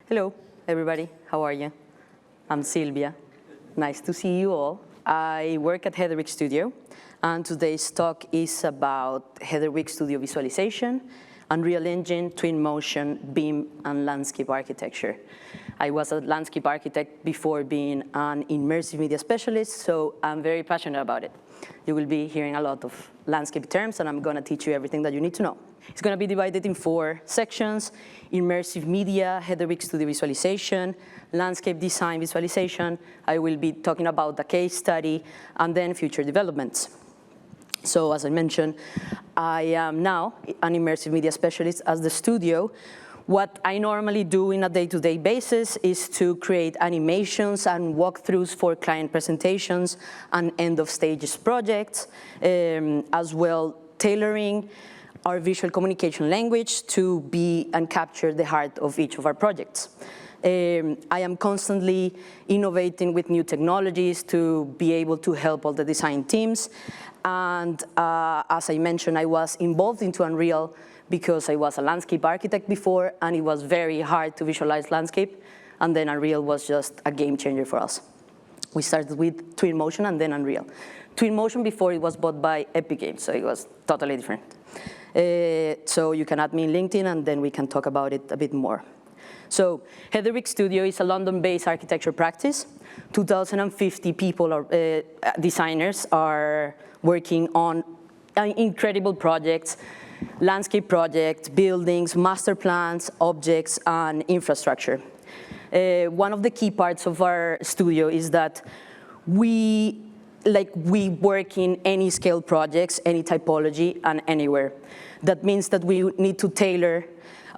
Hello, everybody. How are you? I'm Silvia. Nice to see you all. I work at Hindering Studio, and today's talk is about Hindering Studio visualization, Unreal Engine, Twinmotion, BIM, and landscape architecture. I was a landscape architect before being an immersive media specialist, so I'm very passionate about it. You will be hearing a lot of landscape terms, and I'm going to teach you everything that you need to know. It's going to be divided in 4 sections: immersive media, Hindering Studio visualization, landscape design visualization. I will be talking about the case study, and then future developments. So as I mentioned, I am now an immersive media specialist at the studio. What I normally do in a day-to-day basis is to create animations and walkthroughs for client presentations and end-of-stages projects, as well tailoring our visual communication language to be and capture the heart of each of our projects. I am constantly innovating with new technologies to be able to help all the design teams. And as I mentioned, I was involved into Unreal because I was a landscape architect before, and it was very hard to visualize landscape. And then Unreal was just a game changer for us. We started with Twinmotion and then Unreal. Twinmotion before it was bought by Epic Games, so it was totally different. So you can add me in LinkedIn, and then we can talk about it a bit more. So Hindering Studio is a London-based architecture practice. 2,050 people, designers, are working on incredible projects, landscape projects, buildings, master plans, objects, and infrastructure. One of the key parts of our studio is that we work in any scale projects, any typology, and anywhere. That means that we need to tailor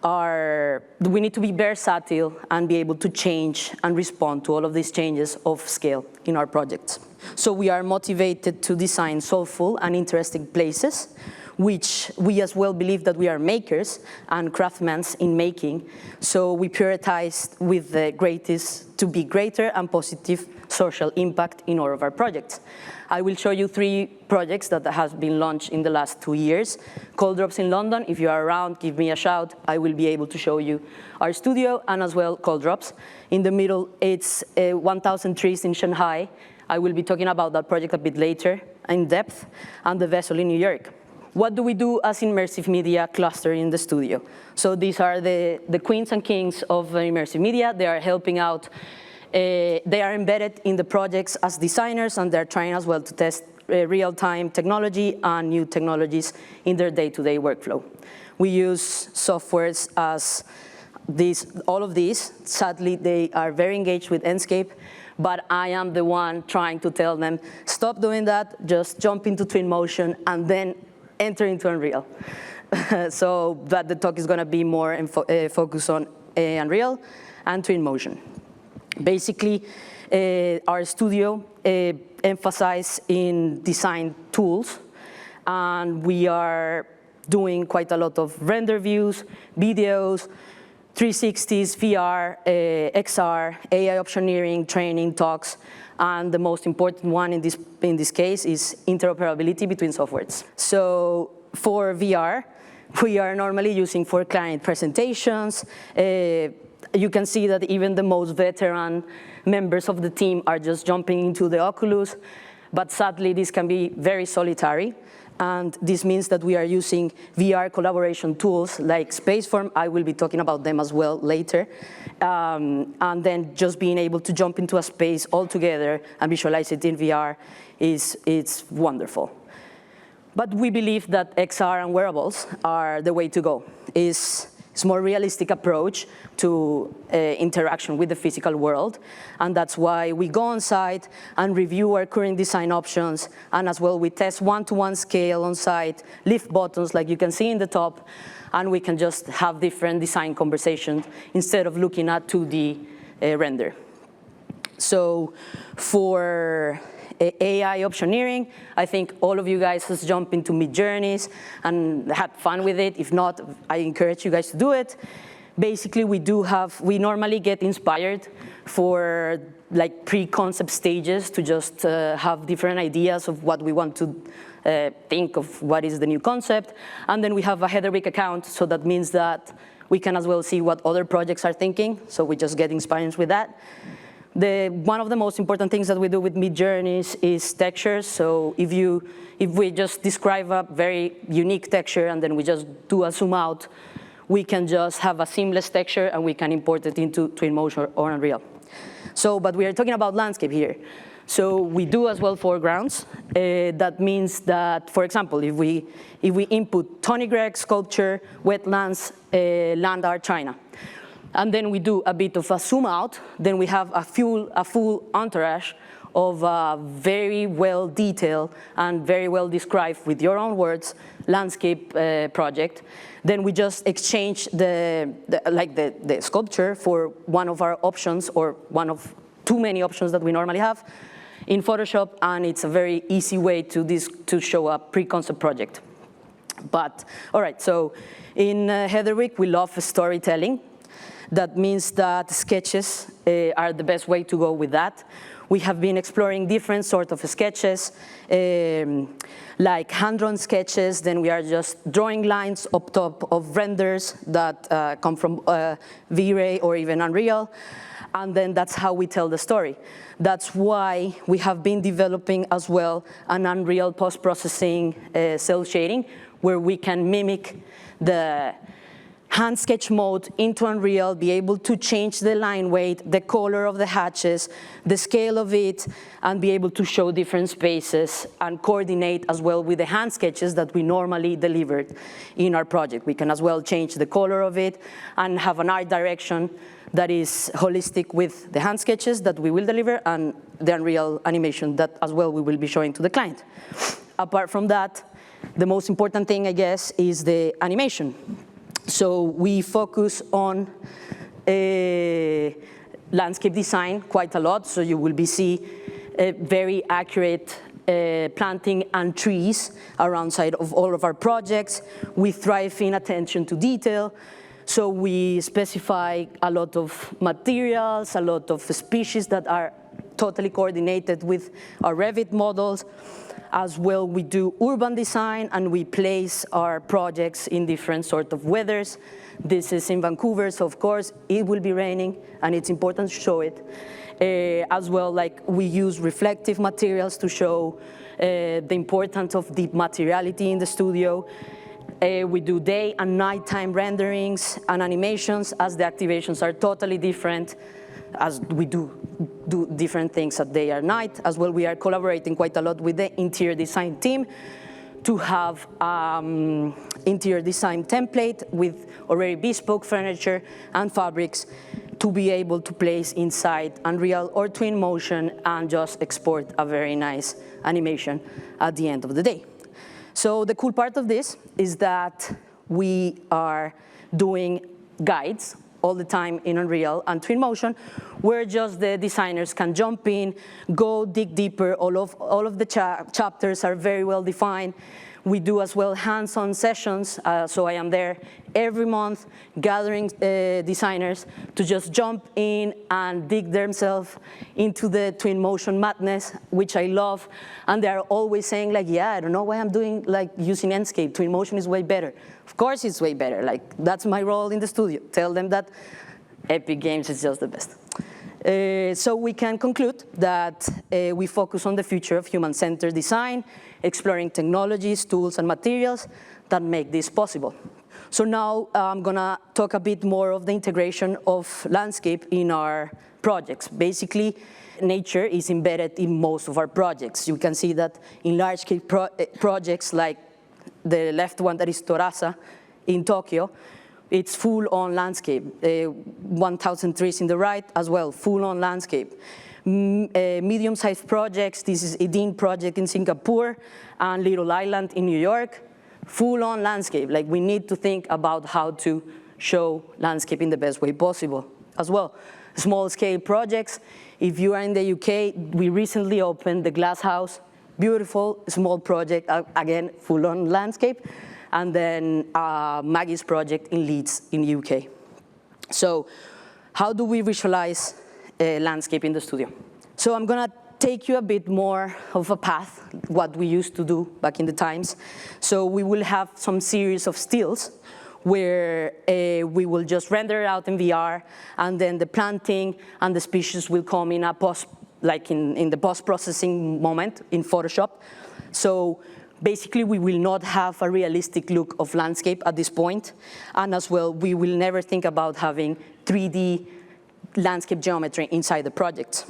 we need to be versatile and be able to change and respond to all of these changes of scale in our projects. So we are motivated to design soulful and interesting places, which we as well believe that we are makers and craftsmen in making. So we prioritize with the greatest to be greater and positive social impact in all of our projects. I will show you 3 projects that have been launched in the last 2 years. Cold Drops in London. If you are around, give me a shout. I will be able to show you our studio and as well Cold Drops. In the middle, it's 1,000 trees in Shanghai. I will be talking about that project a bit later in depth, and the vessel in New York. What do we do as immersive media cluster in the studio? So these are the queens and kings of immersive media. They are helping out. They are embedded in the projects as designers, and they're trying as well to test real-time technology and new technologies in their day-to-day workflow. We use softwares as all of these. Sadly, they are very engaged with Enscape, but I am the one trying to tell them, stop doing that, just jump into Twinmotion, and then enter into Unreal. So that the talk is going to be more focused on Unreal and Twinmotion. Basically, our studio emphasizes in design tools, and we are doing quite a lot of render views, videos, 360s, VR, XR, AI optioneering, training, talks, and the most important one in this case is interoperability between softwares. So for VR, we are normally using for client presentations. You can see that even the most veteran members of the team are just jumping into the Oculus, but sadly this can be very solitary, and this means that we are using VR collaboration tools like SpaceFi. I will be talking about them as well later, and then just being able to jump into a space all together and visualize it in VR it's wonderful. But we believe that XR and wearables are the way to go. It's a more realistic approach to interaction with the physical world, and that's why we go on site and review our current design options, and as well we test one-to-one scale on site, lift buttons like you can see in the top, and we can just have different design conversations instead of looking at 2D render. So for AI optioneering, I think all of you guys has jumped into Midjourneys and had fun with it. If not, I encourage you guys to do it. Basically, we normally get inspired for like pre-concept stages to just have different ideas of what we want to think of what is the new concept. And then we have a Hindering account, so that means that We can as well see what other projects are thinking, so we just get inspired with that. One of the most important things that we do with Midjourneys is textures. So if we just describe a very unique texture and then we just do a zoom out, we can just have a seamless texture and we can import it into Twinmotion or Unreal. So, but we are talking about landscape here. So we do as well foregrounds. That means that, for example, if we input Tony Gregg sculpture, wetlands, land art, China, and then we do a bit of a zoom out, then we have a full entourage of a very well detailed and very well described, with your own words, landscape project. Then we just exchange the sculpture for one of our options, or one of too many options that we normally have in Photoshop, and it's a very easy way to show a pre-concept project. But, all right, so in Heatherwick, we love storytelling. That means that sketches are the best way to go with that. We have been exploring different sorts of sketches, like hand-drawn sketches. Then we are just drawing lines up top of renders that come from V-Ray or even Unreal. And then that's how we tell the story. That's why we have been developing as well an Unreal post-processing cell shading, where we can mimic the hand sketch mode into Unreal, be able to change the line weight, the color of the hatches, the scale of it, and be able to show different spaces and coordinate as well with the hand sketches that we normally delivered in our project. We can as well change the color of it and have an art direction that is holistic with the hand sketches that we will deliver and the Unreal animation that as well we will be showing to the client. Apart from that, the most important thing, I guess, is the animation. So we focus on landscape design quite a lot, so you will see very accurate planting and trees around side of all of our projects. We thrive in attention to detail, so we specify a lot of materials, a lot of species that are totally coordinated with our Revit models. As well, we do urban design, and we place our projects in different sort of weathers. This is in Vancouver, so of course it will be raining, and it's important to show it. As well, like we use reflective materials to show the importance of deep materiality in the studio. We do day and nighttime renderings and animations, as the activations are totally different, as we do different things at day or night. As well, we are collaborating quite a lot with the interior design team to have interior design template with already bespoke furniture and fabrics to be able to place inside Unreal or Twinmotion and just export a very nice animation at the end of the day. So the cool part of this is that we are doing guides all the time in Unreal and Twinmotion, where just the designers can jump in, go dig deeper. All of the chapters are very well defined. We do as well hands-on sessions, so I am there every month gathering designers to just jump in and dig themselves into the Twinmotion madness, which I love. And they're always saying like, yeah, I don't know why I'm doing like using Enscape. Twinmotion is way better. Of course it's way better. Like, that's my role in the studio. Tell them that Epic Games is just the best. So we can conclude that we focus on the future of human-centered design, exploring technologies, tools, and materials that make this possible. So now I'm gonna talk a bit more of the integration of landscape in our projects. Basically, nature is embedded in most of our projects. You can see that in large-scale projects like the left one that is Torasa in Tokyo, it's full-on landscape. 1,000 trees in the right as well, full-on landscape. Medium-sized projects, this is Edin project in Singapore and Little Island in New York, full-on landscape. Like, we need to think about how to show landscape in the best way possible as well. Small-scale projects, if you are in the UK, we recently opened the Glass House, beautiful, small project, again, full-on landscape. And then Maggie's project in Leeds in the UK. So how do we visualize landscape in the studio? So I'm gonna take you a bit more of a path, what we used to do back in the times. So we will have some series of stills where we will just render it out in VR, and then the planting and the species will come in a in the post-processing moment in Photoshop. So basically, we will not have a realistic look of landscape at this point, and as well, we will never think about having 3D landscape geometry inside the project.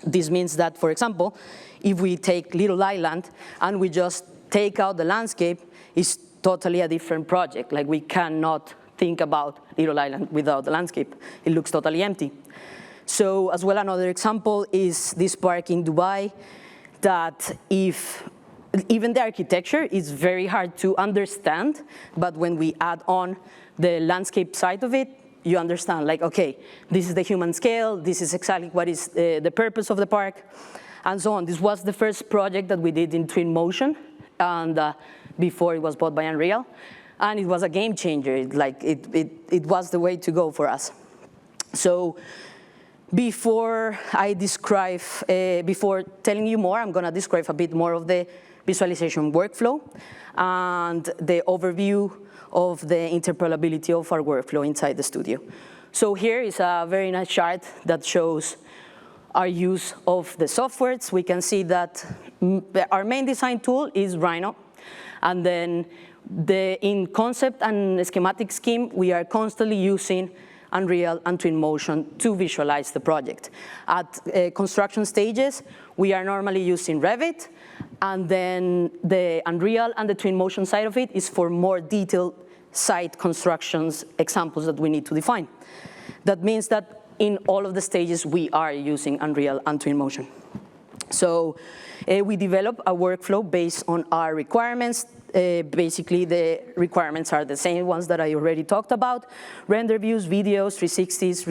This means that, for example, if we take Little Island and we just take out the landscape, it's totally a different project. Like, we cannot think about Little Island without the landscape. It looks totally empty. So as well, another example is this park in Dubai, that even the architecture is very hard to understand, but when we add on the landscape side of it, you understand, like, okay, this is the human scale, this is exactly what is the purpose of the park, and so on. This was the first project that we did in Twinmotion, and before it was bought by Unreal, and it was a game changer. It was the way to go for us. So before telling you more, I'm gonna describe a bit more of the visualization workflow and the overview of the interpolability of our workflow inside the studio. So here is a very nice chart that shows our use of the softwares. We can see that our main design tool is Rhino, and then in concept and schematic scheme, we are constantly using Unreal and Twinmotion to visualize the project. At construction stages, we are normally using Revit, and then the Unreal and the Twinmotion side of it is for more detailed site constructions examples that we need to define. That means that in all of the stages, we are using Unreal and Twinmotion. So we develop a workflow based on our requirements. Basically, the requirements are the same ones that I already talked about: render views, videos, 360s,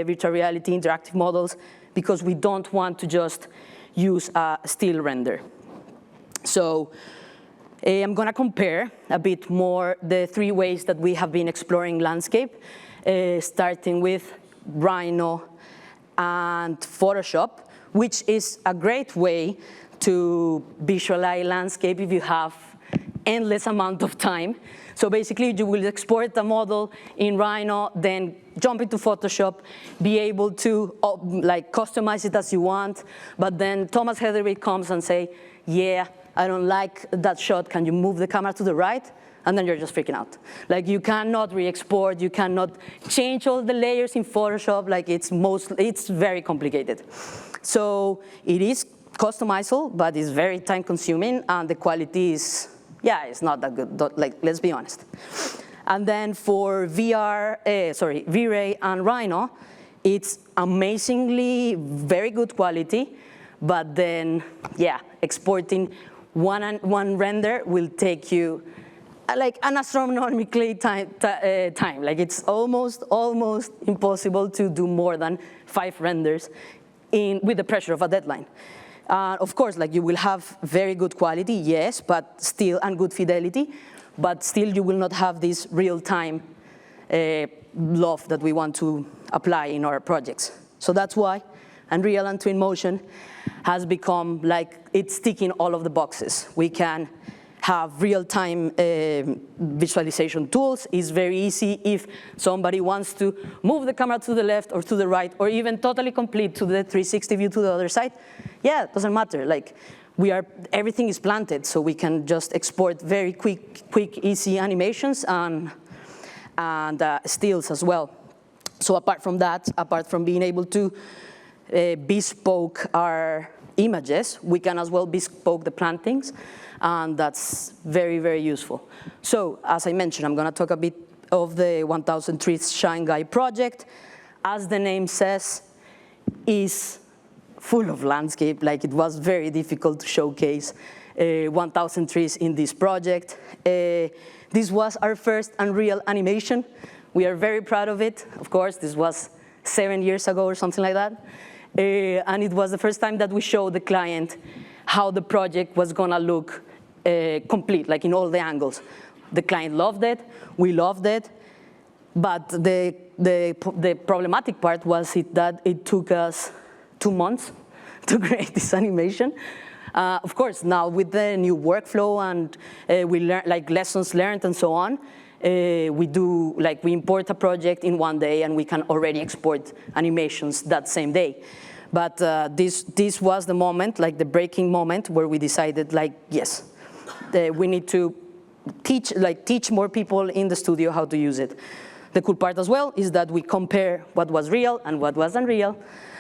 virtual reality, interactive models, because we don't want to just use a still render. So I'm gonna compare a bit more the three ways that we have been exploring landscape, starting with Rhino and Photoshop, which is a great way to visualize landscape if you have endless amount of time. So basically, you will export the model in Rhino, then jump into Photoshop, be able to customize it as you want, but then Thomas Heatherwick comes and say, yeah, I don't like that shot, can you move the camera to the right? And then you're just freaking out. Like, you cannot re-export, you cannot change all the layers in Photoshop, like it's very complicated. So it is customizable, but it's very time consuming, and the quality is, yeah, it's not that good, like, let's be honest. And then for V-Ray and Rhino, it's amazingly very good quality, but then, yeah, exporting one render will take you like an astronomically time. Like, it's almost impossible to do more than 5 renders with the pressure of a deadline. Of course, like, you will have very good quality, yes, but still, and good fidelity, but still you will not have this real-time love that we want to apply in our projects. So that's why Unreal and Twinmotion has become like, it's ticking all of the boxes. We can have real-time visualization tools. It's very easy if somebody wants to move the camera to the left or to the right, or even totally complete to the 360 view to the other side. Yeah, it doesn't matter. Like, everything is planted, so we can just export very quick, easy animations and stills as well. So apart from that, apart from being able to bespoke our images, we can as well bespoke the plantings, and that's very, very useful. So as I mentioned, I'm gonna talk a bit of the 1000 Trees Shanghai project. As the name says, is full of landscape. Like, it was very difficult to showcase 1000 trees in this project. This was our first Unreal animation. We are very proud of it. Of course, this was 7 years ago or something like that. And it was the first time that we showed the client how the project was gonna look complete, like in all the angles. The client loved it, we loved it, but the problematic part was that it took us 2 months to create this animation. Of course, now with the new workflow and we learn, like, lessons learned and so on, we import a project in one day and we can already export animations that same day. But this was the moment, like the breaking moment, where we decided, like, yes, we need to teach more people in the studio how to use it. The cool part as well is that we compare what was real and what was unreal,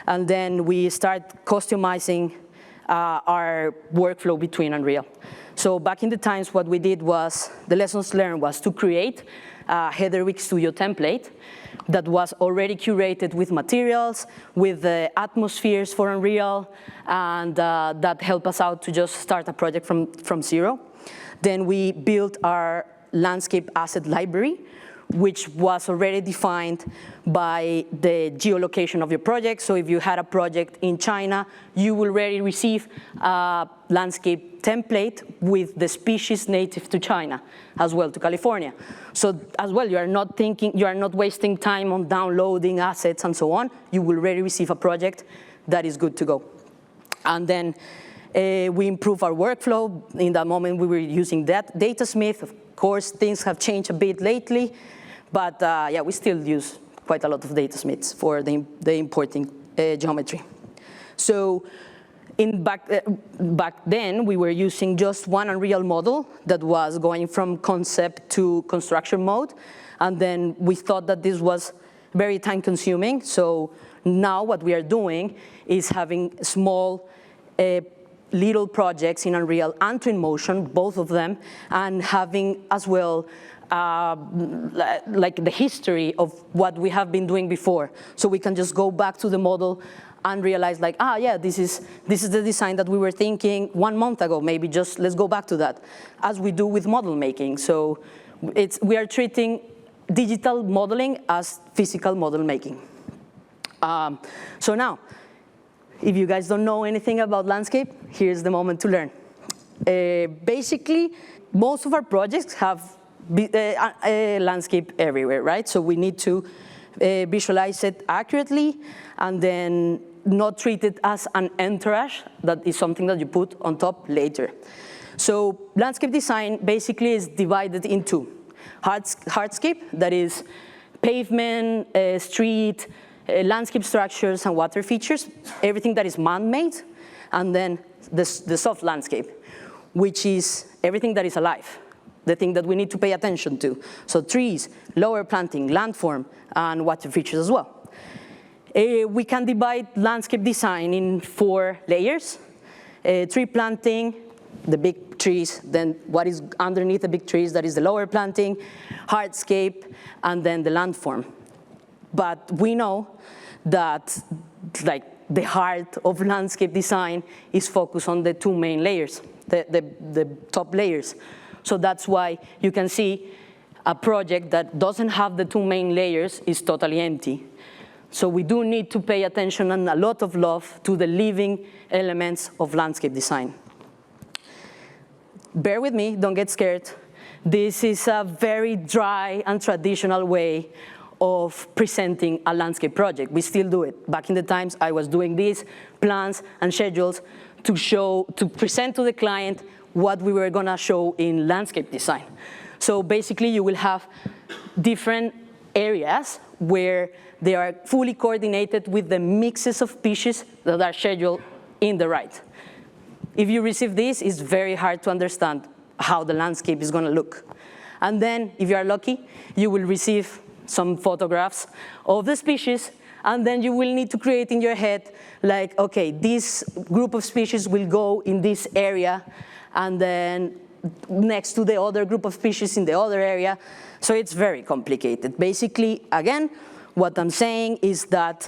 and then we start customizing our workflow between Unreal. So back in the times, what we did was, the lessons learned was to create a Hindering Studio template that was already curated with materials, with the atmospheres for Unreal, and that helped us out to just start a project from zero. Then we built our landscape asset library, which was already defined by the geolocation of your project. So if you had a project in China, you will already receive a landscape template with the species native to China, as well to California. So as well, you are not wasting time on downloading assets and so on. You will already receive a project that is good to go. And then we improve our workflow. In that moment, we were using that Datasmith. Of course, things have changed a bit lately. But yeah, we still use quite a lot of Datasmiths for the importing geometry. So back then, we were using just one Unreal model that was going from concept to construction mode. And then we thought that this was very time consuming. So now what we are doing is having small little projects in Unreal and Twinmotion, both of them, and having as well like the history of what we have been doing before. So we can just go back to the model and realize, like, yeah, this is the design that we were thinking 1 month ago. Maybe just let's go back to that, as we do with model making. So we are treating digital modeling as physical model making. So now, if you guys don't know anything about landscape, here's the moment to learn. Basically, most of our projects have landscape everywhere, right? So we need to visualize it accurately and then not treat it as an entourage. That is something that you put on top later. So landscape design basically is divided into hardscape, that is pavement, street, landscape structures and water features, everything that is man-made, and then the soft landscape, which is everything that is alive, the thing that we need to pay attention to. So trees, lower planting, landform, and water features as well. We can divide landscape design in 4 layers. Tree planting, the big trees, then what is underneath the big trees, that is the lower planting, hardscape, and then the landform. But we know that like the heart of landscape design is focused on the 2 main layers, the top layers. So that's why you can see a project that doesn't have the 2 main layers is totally empty. So we do need to pay attention and a lot of love to the living elements of landscape design. Bear with me, don't get scared. This is a very dry and traditional way of presenting a landscape project. We still do it. Back in the times, I was doing these plans and schedules to present to the client what we were gonna show in landscape design. So basically, you will have different areas where they are fully coordinated with the mixes of species that are scheduled in the right. If you receive this, it's very hard to understand how the landscape is gonna look. And then, if you are lucky, you will receive some photographs of the species, and then you will need to create in your head, like, okay, this group of species will go in this area, and then next to the other group of species in the other area. So it's very complicated. Basically, again, what I'm saying is that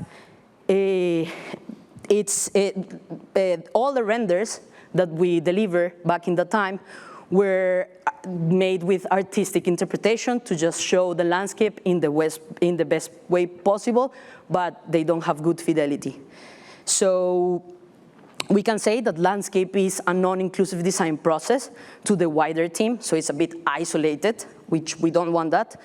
all the renders that we deliver back in the time were made with artistic interpretation to just show the landscape in the best way possible, but they don't have good fidelity. So we can say that landscape is a non-inclusive design process to the wider team, so it's a bit isolated, which we don't want that.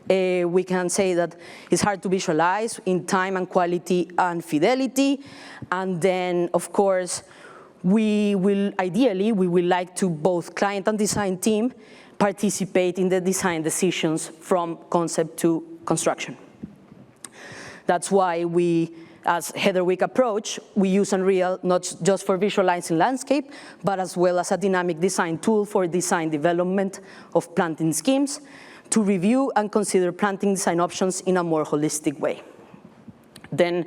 We can say that it's hard to visualize in time and quality and fidelity, and then, of course, ideally, we will like to both client and design team participate in the design decisions from concept to construction. That's why we, as Heatherwick approach, we use Unreal not just for visualizing landscape, but as well as a dynamic design tool for design development of planting schemes, to review and consider planting design options in a more holistic way. Then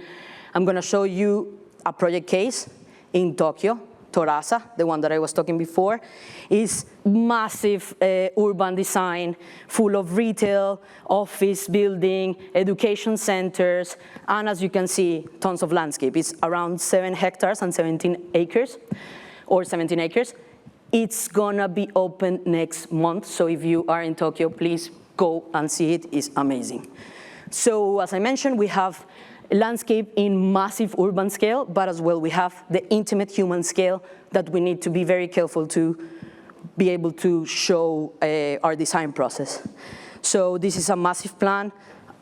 I'm going to show you a project case in Tokyo. Torasa, the one that I was talking before, is massive urban design, full of retail, office building, education centers, and as you can see, tons of landscape. It's around 7 hectares and 17 acres, or 17 acres. It's gonna be open next month, so if you are in Tokyo, please go and see it. It's amazing. So as I mentioned, we have landscape in massive urban scale, but as well we have the intimate human scale that we need to be very careful to be able to show our design process. So this is a massive plan,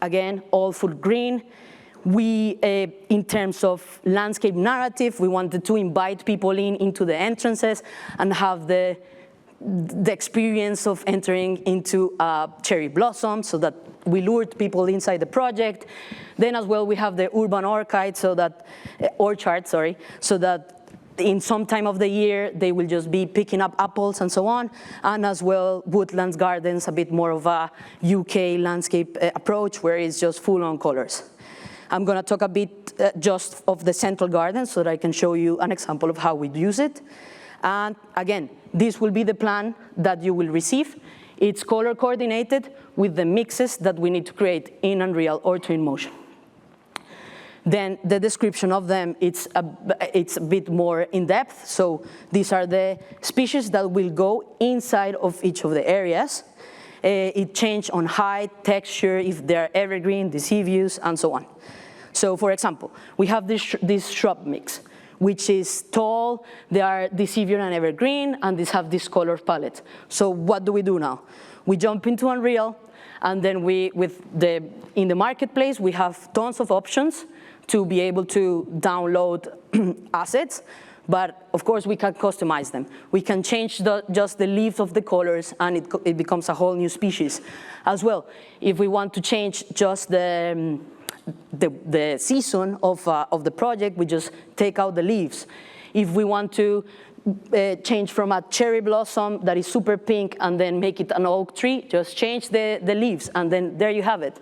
again, all full green. We, in terms of landscape narrative, we wanted to invite people into the entrances and have the experience of entering into a cherry blossom so that we lured people inside the project. Then as well, we have the urban orchard, so that in some time of the year, they will just be picking up apples and so on, and as well, woodlands gardens, a bit more of a UK landscape approach, where it's just full on colors. I'm gonna talk a bit just of the central garden so that I can show you an example of how we use it. And again, this will be the plan that you will receive. It's color coordinated with the mixes that we need to create in Unreal or Twinmotion. Then the description of them, it's a bit more in depth. So these are the species that will go inside of each of the areas. It changes on height, texture, if they're evergreen, deciduous, and so on. So for example, we have this shrub mix, which is tall, they are deciduous and evergreen, and these have this color palette. So what do we do now? We jump into Unreal, and then in the marketplace, we have tons of options to be able to download assets, but of course we can customize them. We can change just the leaf of the colors, and it becomes a whole new species as well. If we want to change just the season of the project, we just take out the leaves. If we want to change from a cherry blossom that is super pink and then make it an oak tree, just change the leaves, and then there you have it.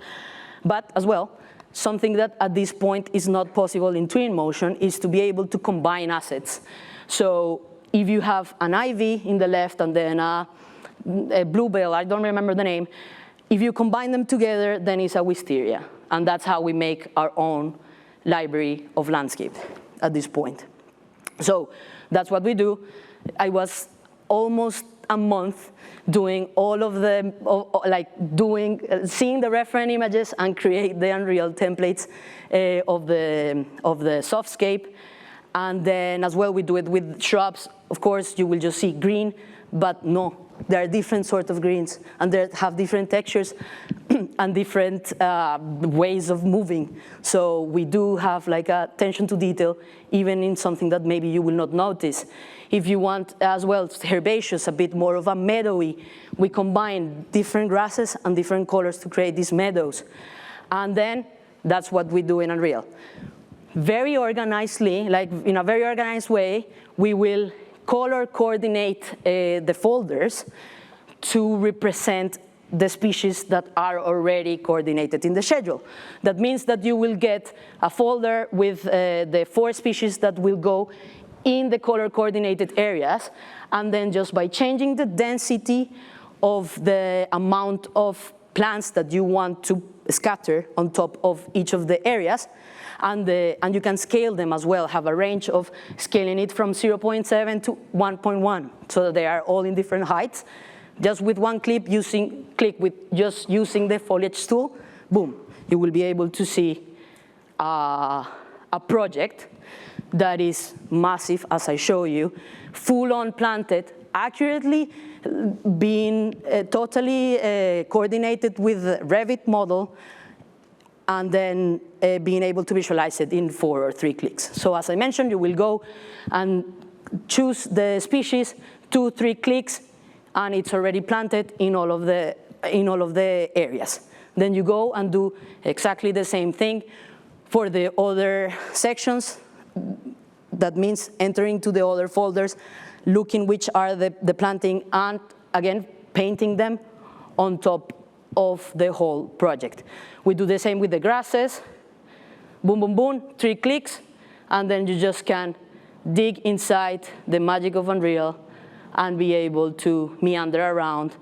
But as well, something that at this point is not possible in Twinmotion is to be able to combine assets. So if you have an ivy in the left and then a bluebell, I don't remember the name, if you combine them together, then it's a wisteria. And that's how we make our own library of landscape at this point. So that's what we do. I was almost a month doing all of the, seeing the reference images and create the Unreal templates of the softscape. And then as well, we do it with shrubs. Of course, you will just see green, but no, there are different sorts of greens, and they have different textures and different ways of moving. So we do have like a attention to detail, even in something that maybe you will not notice. If you want as well herbaceous, a bit more of a meadowy, we combine different grasses and different colors to create these meadows. And then that's what we do in Unreal. Very organizedly, like in a very organized way, we will color coordinate the folders to represent the species that are already coordinated in the schedule. That means that you will get a folder with the 4 species that will go in the color coordinated areas, and then just by changing the density of the amount of plants that you want to scatter on top of each of the areas, and you can scale them as well, have a range of scaling it from 0.7 to 1.1, so that they are all in different heights. Just with one click with just using the foliage tool, boom, you will be able to see a project that is massive, as I show you, full on planted, accurately being totally coordinated with the Revit model, and then being able to visualize it in 4 or 3 clicks. So as I mentioned, you will go and choose the species, 2, 3 clicks, and it's already planted in all of the areas. Then you go and do exactly the same thing for the other sections. That means entering to the other folders, looking which are the planting, and again, painting them on top of the whole project. We do the same with the grasses. Boom, boom, boom, 3 clicks, and then you just can dig inside the magic of Unreal and be able to meander around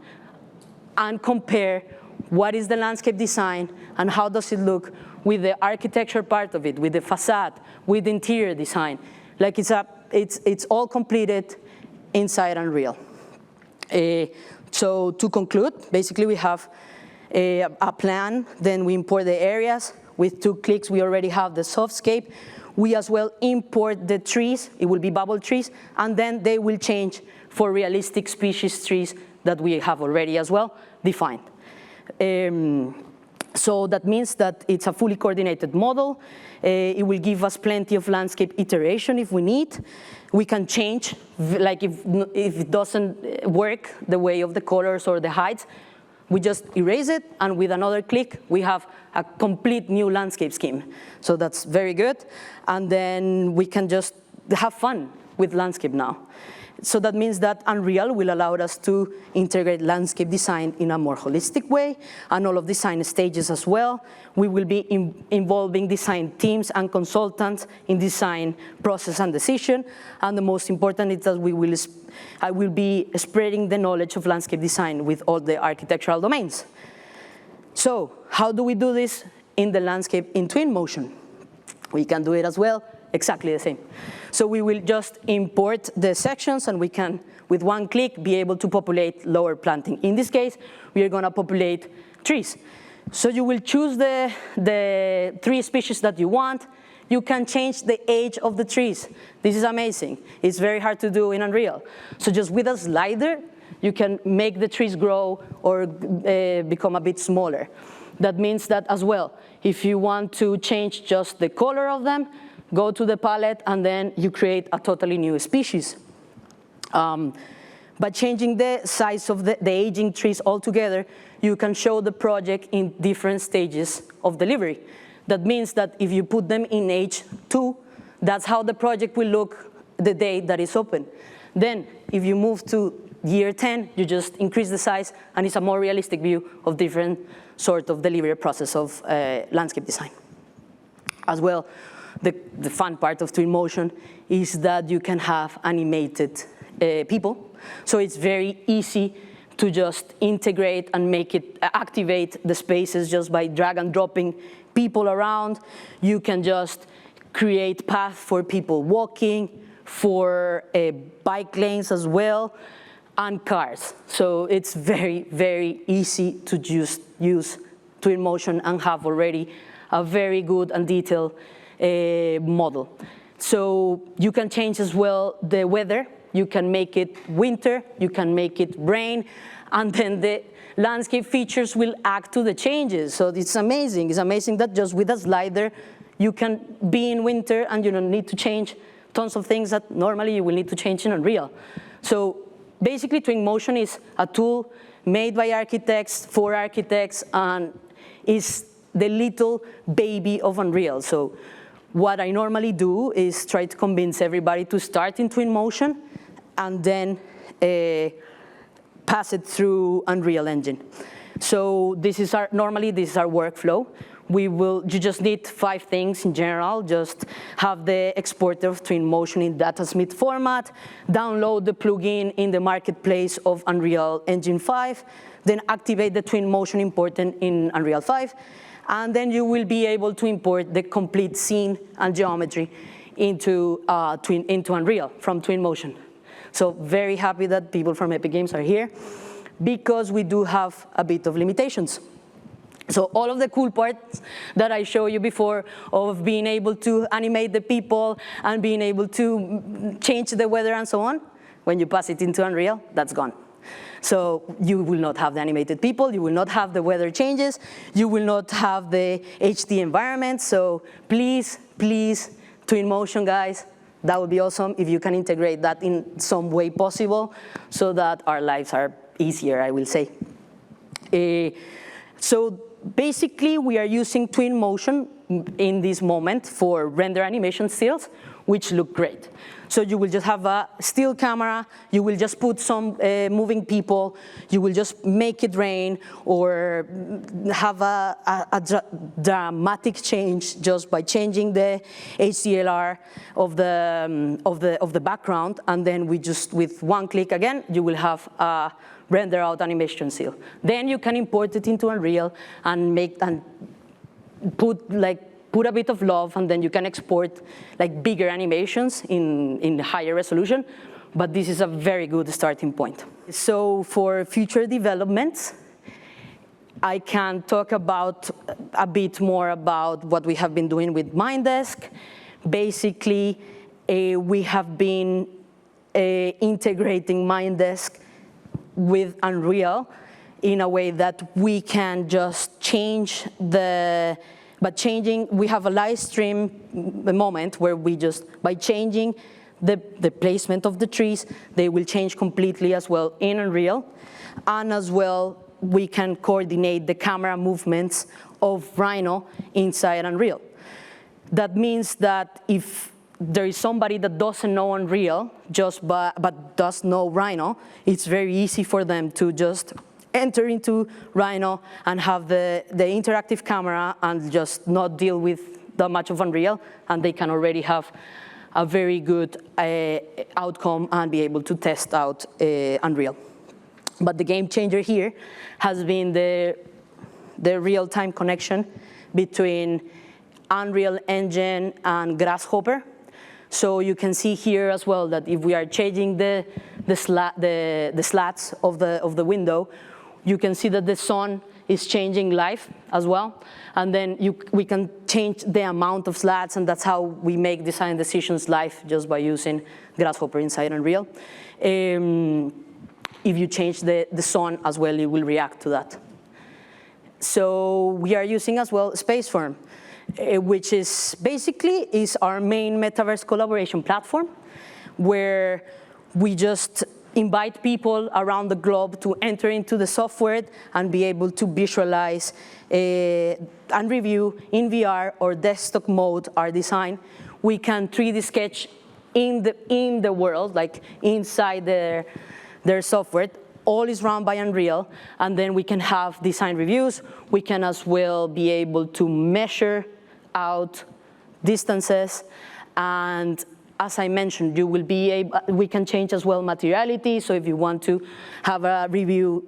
and compare what is the landscape design and how does it look with the architecture part of it, with the facade, with interior design. Like it's all completed inside Unreal. So to conclude, basically we have a plan, then we import the areas. With 2 clicks, we already have the softscape. We as well import the trees. It will be bubble trees, and then they will change for realistic species trees that we have already as well defined. So that means that it's a fully coordinated model. It will give us plenty of landscape iteration if we need. We can change, like if it doesn't work the way of the colors or the heights, we just erase it, and with another click, we have a complete new landscape scheme. So that's very good. And then we can just have fun with landscape now. So that means that Unreal will allow us to integrate landscape design in a more holistic way, and all of design stages as well. We will be involving design teams and consultants in design process and decision. And the most important is that I will be spreading the knowledge of landscape design with all the architectural domains. So how do we do this in the landscape in Twinmotion? We can do it as well, exactly the same. So we will just import the sections, and we can, with 1 click, be able to populate lower planting. In this case, we are going to populate trees. So you will choose the 3 species that you want. You can change the age of the trees. This is amazing. It's very hard to do in Unreal. So just with a slider, you can make the trees grow or become a bit smaller. That means that as well, if you want to change just the color of them, go to the palette, and then you create a totally new species. By changing the size of the aging trees altogether, you can show the project in different stages of delivery. That means that if you put them in age 2, that's how the project will look the day that it's open. Then, if you move to year 10, you just increase the size, and it's a more realistic view of different sort of delivery process of landscape design. As well, the fun part of Twinmotion is that you can have animated people. So it's very easy to just integrate and make it activate the spaces just by drag and dropping people around. You can just create paths for people walking, for bike lanes as well, and cars. So it's very, very easy to just use Twinmotion and have already a very good and detailed model. So you can change as well the weather. You can make it winter, you can make it rain, and then the landscape features will act to the changes. So it's amazing. It's amazing that just with a slider, you can be in winter and you don't need to change tons of things that normally you will need to change in Unreal. So basically, Twinmotion is a tool made by architects, for architects, and is the little baby of Unreal. So what I normally do is try to convince everybody to start in Twinmotion and then pass it through Unreal Engine. So this is normally this is our workflow. You just need 5 things in general. Just have the exporter of Twinmotion in datasmith format, download the plugin in the marketplace of Unreal Engine 5, then activate the Twinmotion importer in Unreal 5, and then you will be able to import the complete scene and geometry into Unreal from Twinmotion. So very happy that people from Epic Games are here, because we do have a bit of limitations. So all of the cool parts that I showed you before of being able to animate the people and being able to change the weather and so on, when you pass it into Unreal, that's gone. So you will not have the animated people, you will not have the weather changes, you will not have the HD environment. So please, please, Twinmotion guys, that would be awesome if you can integrate that in some way possible so that our lives are easier, I will say. So basically, we are using Twinmotion in this moment for render animation stills, which look great. So you will just have a still camera, you will just put some moving people, you will just make it rain, or have a dramatic change just by changing the HDLR of the background, and then we just, with one click again, you will have a render out animation still. Then you can import it into Unreal and put a bit of love, and then you can export like bigger animations in higher resolution, but this is a very good starting point. So for future developments, I can talk about a bit more about what we have been doing with Mindesk. Basically, we have been integrating Mindesk with Unreal in a way that we can just change we have a live stream moment where we just, by changing the placement of the trees, they will change completely as well in Unreal. And as well, we can coordinate the camera movements of Rhino inside Unreal. That means that if there is somebody that doesn't know Unreal, but does know Rhino, it's very easy for them to just enter into Rhino and have the interactive camera and just not deal with that much of Unreal, and they can already have a very good outcome and be able to test out Unreal. But the game changer here has been the real-time connection between Unreal Engine and Grasshopper. So you can see here as well that if we are changing the slats of the window, you can see that the sun is changing live as well. And then we can change the amount of slats, and that's how we make design decisions live just by using Grasshopper inside Unreal. If you change the sun as well, it will react to that. So we are using as well SpaceFi, which is basically our main metaverse collaboration platform, where we just invite people around the globe to enter into the software and be able to visualize and review in VR or desktop mode our design. We can 3D sketch in the world, like inside their software. All is run by Unreal, and then we can have design reviews. We can as well be able to measure out distances, and as I mentioned, we can change as well materiality. So if you want to have a review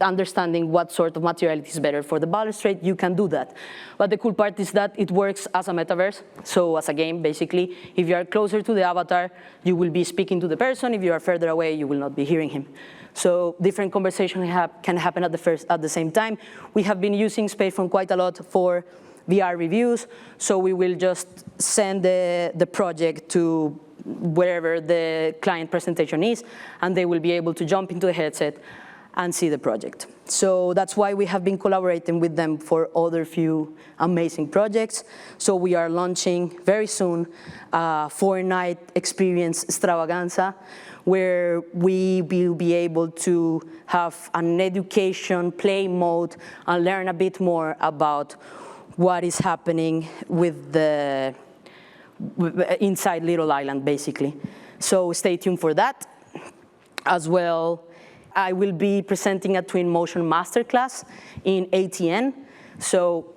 understanding what sort of materiality is better for the balustrade, you can do that. But the cool part is that it works as a metaverse, so as a game, basically. If you are closer to the avatar, you will be speaking to the person. If you are further away, you will not be hearing him. So different conversations can happen at the same time. We have been using SpaceFi quite a lot for VR reviews, so we will just send the project to wherever the client presentation is, and they will be able to jump into the headset and see the project. So that's why we have been collaborating with them for other few amazing projects. So we are launching very soon a 4-night experience extravaganza, where we will be able to have an education play mode and learn a bit more about what is happening with inside Little Island, basically. So stay tuned for that. As well, I will be presenting a Twinmotion masterclass in ATN. So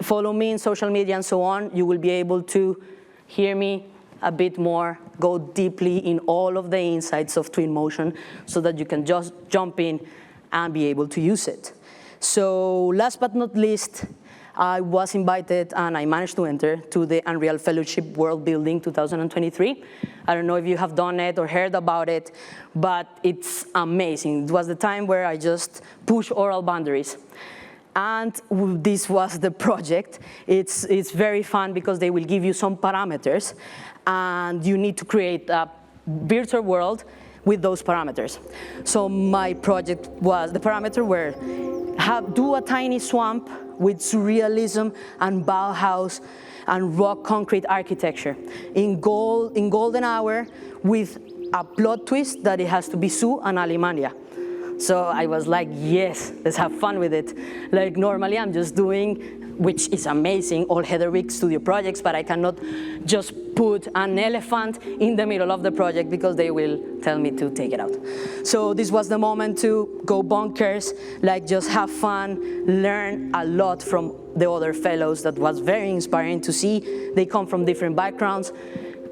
follow me in social media and so on. You will be able to hear me a bit more, go deeply in all of the insights of Twinmotion, so that you can just jump in and be able to use it. So last but not least, I was invited and I managed to enter to the Unreal Fellowship World Building 2023. I don't know if you have done it or heard about it, but it's amazing. It was the time where I just pushed oral boundaries. And this was the project. It's very fun because they will give you some parameters, and you need to create a virtual world with those parameters. So my project was, the parameter were, do a tiny swamp with surrealism and Bauhaus and rock concrete architecture in golden hour, with a plot twist that it has to be Sue and Alemania. So I was like, yes, let's have fun with it. Like normally I'm just doing, which is amazing, all Heatherwick Studio projects, but I cannot just put an elephant in the middle of the project because they will tell me to take it out. So this was the moment to go bonkers, like just have fun, learn a lot from the other fellows. That was very inspiring to see. They come from different backgrounds.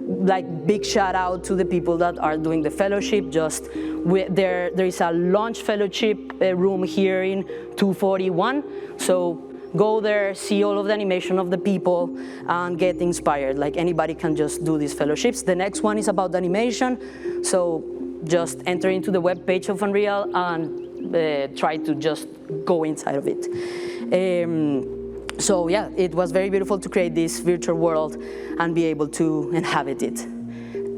Like big shout out to the people that are doing the fellowship. There is a launch fellowship room here in 241. So go there, see all of the animation of the people, and get inspired. Like anybody can just do these fellowships. The next one is about animation. So just enter into the web page of Unreal and try to just go inside of it. So yeah, it was very beautiful to create this virtual world and be able to inhabit it.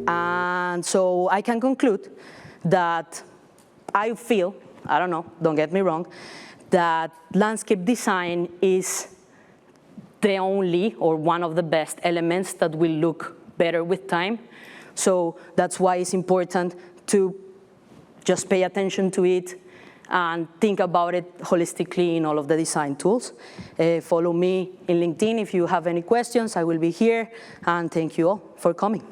And so I can conclude that I feel, I don't know, don't get me wrong, that landscape design is the only or one of the best elements that will look better with time. So that's why it's important to just pay attention to it and think about it holistically in all of the design tools. Follow me in LinkedIn if you have any questions. I will be here, and thank you all for coming.